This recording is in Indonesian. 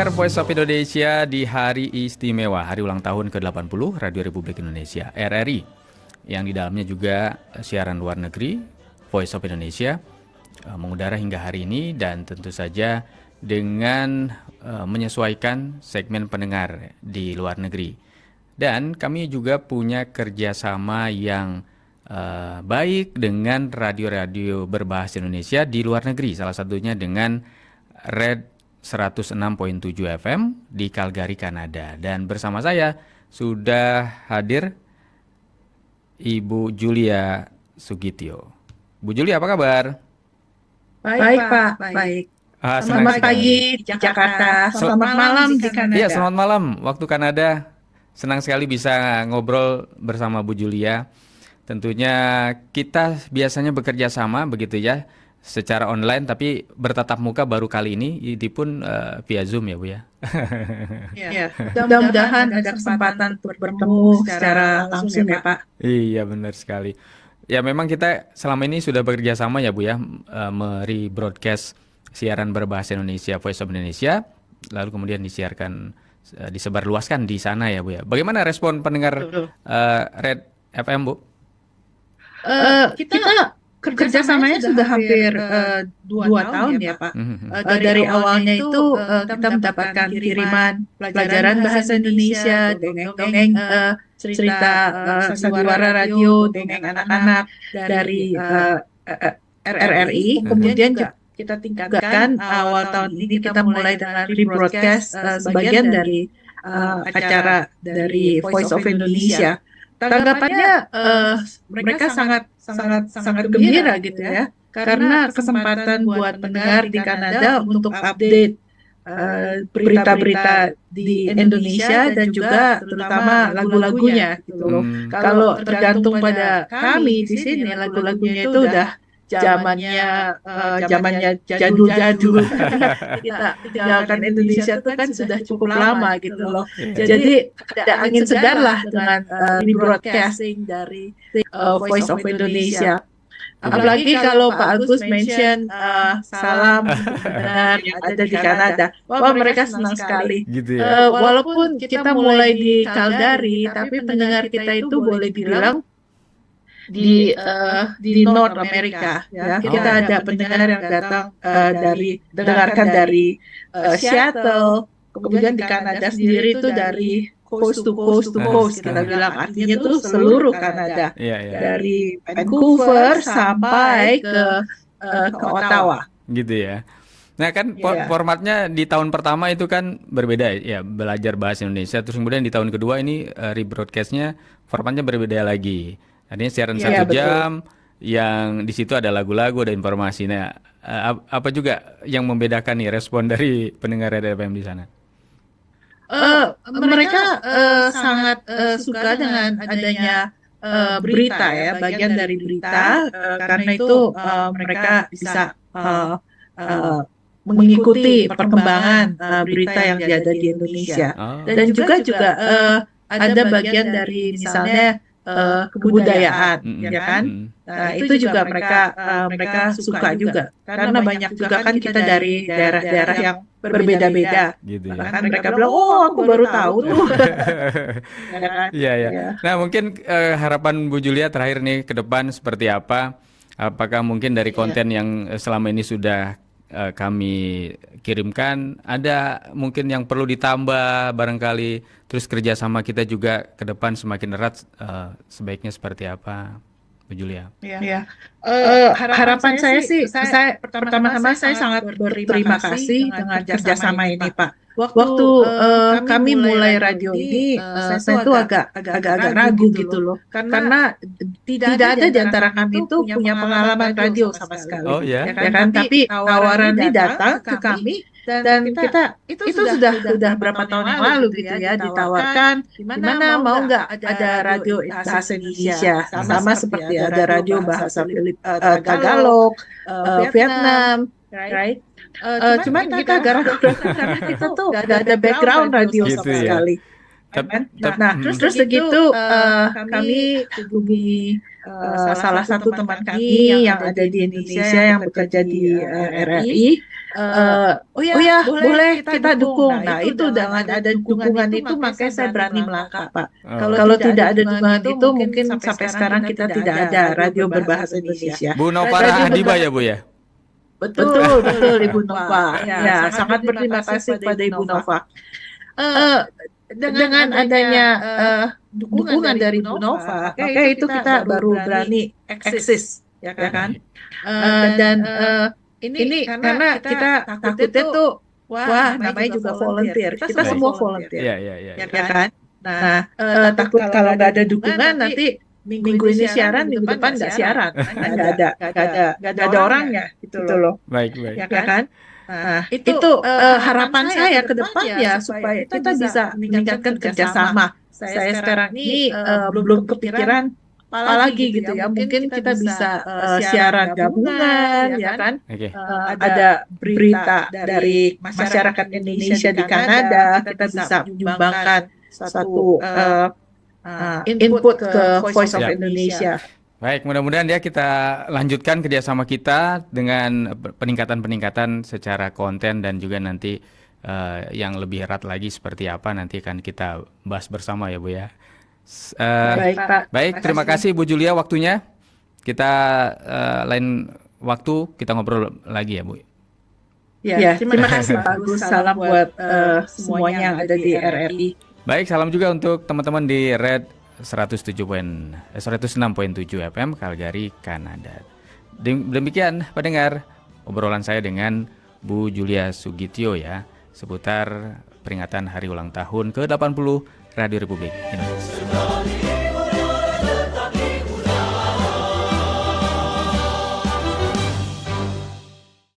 pendengar Voice of Indonesia di hari istimewa, hari ulang tahun ke-80 Radio Republik Indonesia, RRI, yang di dalamnya juga siaran luar negeri, Voice of Indonesia, mengudara hingga hari ini, dan tentu saja dengan menyesuaikan segmen pendengar di luar negeri. Dan kami juga punya kerjasama yang baik dengan radio-radio berbahasa Indonesia di luar negeri, salah satunya dengan Red 106.7 FM di Calgary, Kanada. Dan bersama saya sudah hadir Ibu Julia Sugitio. Bu Julia, apa kabar? Baik, Pak. Baik. Selamat pagi di Jakarta. Selamat malam di Kanada. Iya, selamat malam waktu Kanada. Senang sekali bisa ngobrol bersama Bu Julia. Tentunya kita biasanya bekerja sama begitu ya, secara online, tapi bertatap muka baru kali ini pun via Zoom ya Bu ya. Ya, mudah-mudahan ada kesempatan untuk bertemu secara langsung ya Pak. Iya, benar sekali. Ya, memang kita selama ini sudah bekerja sama ya Bu ya, broadcast siaran berbahasa Indonesia Voice of Indonesia, lalu kemudian disiarkan, disebarluaskan di sana ya Bu ya. Bagaimana respon pendengar Red FM Bu? Kita kerjasamanya sudah hampir 2 tahun ya Pak. Dari awalnya itu kita mendapatkan kiriman pelajaran bahasa Indonesia, dongeng-dongeng, cerita sandiwara radio, dongeng anak-anak dari RRI. Kemudian kita tingkatkan awal tahun ini kita mulai dengan rebroadcast sebagian dari acara dari Voice of Indonesia. Tanggapannya mereka sangat gembira gitu ya, karena kesempatan buat pendengar di Kanada untuk update berita-berita di Indonesia dan juga terutama lagu-lagunya gitu loh. Kalau tergantung pada kami di sini, lagu-lagunya itu udah zamannya jadul-jadul. Kita tinggalkan Indonesia itu kan sudah cukup lama gitu loh. Jadi ada angin segar lah dengan rebroadcasting dari Voice of Indonesia. Apalagi kalau Pak Agus mention salam pendengar yang ada di Kanada. Wah, mereka senang sekali. Gitu ya. Walaupun kita mulai di Calgary, tapi pendengar kita itu boleh dibilang di North America ya. Kita ada pendengar yang datang dengarkan dari Seattle, kemudian di Kanada sendiri itu dari coast to coast kita bilang, artinya itu seluruh Kanada. Dari Vancouver sampai ke Ottawa. Gitu ya. Nah kan formatnya di tahun pertama itu kan berbeda ya, belajar bahasa Indonesia, terus kemudian di tahun kedua ini rebroadcastnya formatnya berbeda lagi. Artinya siaran 1 jam, yang di situ ada lagu-lagu, ada informasi. Nah, apa juga yang membedakan nih respon dari pendengar RFM di sana? Mereka sangat suka dengan adanya berita ya, bagian dari berita, karena itu mereka bisa mengikuti perkembangan berita yang ada di Indonesia. Dan juga ada bagian dari misalnya kebudayaan, ya kan? Nah, itu juga mereka suka juga, karena banyak juga kan kita dari daerah-daerah yang berbeda-beda. Gitu ya. Bahkan mereka bilang, oh aku baru tahu tuh. Iya. Nah mungkin harapan Bu Julia terakhir nih ke depan seperti apa? Apakah mungkin dari konten yang selama ini sudah kami kirimkan, ada mungkin yang perlu ditambah barangkali, terus kerjasama kita juga ke depan semakin erat, sebaiknya seperti apa, Bu Julia? Harapan saya sih, pertama-tama saya sangat berterima kasih dengan kerjasama ini Pak. Waktu kami mulai radio ini, saya tuh agak ragu gitu loh, karena tidak ada di antara kami itu punya pengalaman radio sama sekali. Oh ya? Ya kan? Tapi tawaran ini datang ke kami, dan kita itu sudah berapa tahun yang lalu gitu ya, ditawarkan gimana mau nggak ada radio bahasa Indonesia, sama seperti ada radio bahasa Tagalog, Vietnam, right? Cuman kita agak ragu karena kita tuh gak ada background radio gitu sama ya. sekali. Nah, terus begitu kami hubungi salah satu teman kami yang ada di Indonesia yang bekerja di RRI, oh ya boleh kita dukung. Nah itu dengan ada dukungan itu makanya saya berani melangkah, Pak. Kalau tidak ada dukungan itu mungkin sampai sekarang kita tidak ada radio berbahasa Indonesia. Bu Novara Adiba ya Bu ya? Betul Ibu Nova. Ya, sangat berterima kasih pada Ibu Nova. Dengan adanya dukungan dari Ibu Nova, maka itu kita baru berani eksis, ya kan? Dan ini karena kita takutnya tuh, wah namanya juga volunteer. Kita semua volunteer, ya kan? Nah, takut kalau nggak ada dukungan nanti minggu ini siaran, minggu depan nggak siaran, nggak ada orangnya, gitu loh. Baik. Ya kan? Nah, itu harapan saya ke depan ya supaya kita bisa meningkatkan kerjasama. Saya sekarang ini belum kepikiran apalagi gitu ya. Mungkin kita bisa siaran gabungan, ya kan? Ada berita dari masyarakat Indonesia di Kanada, kita bisa menyumbangkan satu input ke Voice of Indonesia. Baik, mudah-mudahan ya kita lanjutkan kerjasama kita dengan peningkatan secara konten dan juga nanti yang lebih erat lagi seperti apa nanti akan kita bahas bersama ya Bu ya. Baik Pak. Baik, terima kasih Bu Julia waktunya. Kita lain waktu kita ngobrol lagi ya Bu. Ya, terima kasih Pak Agus. Salam buat semuanya yang ada di RRI. Baik, salam juga untuk teman-teman di Red 106.7 FM Calgary, Kanada. Demikian pendengar obrolan saya dengan Bu Julia Sugitio ya seputar peringatan hari ulang tahun ke-80 Radio Republik Indonesia.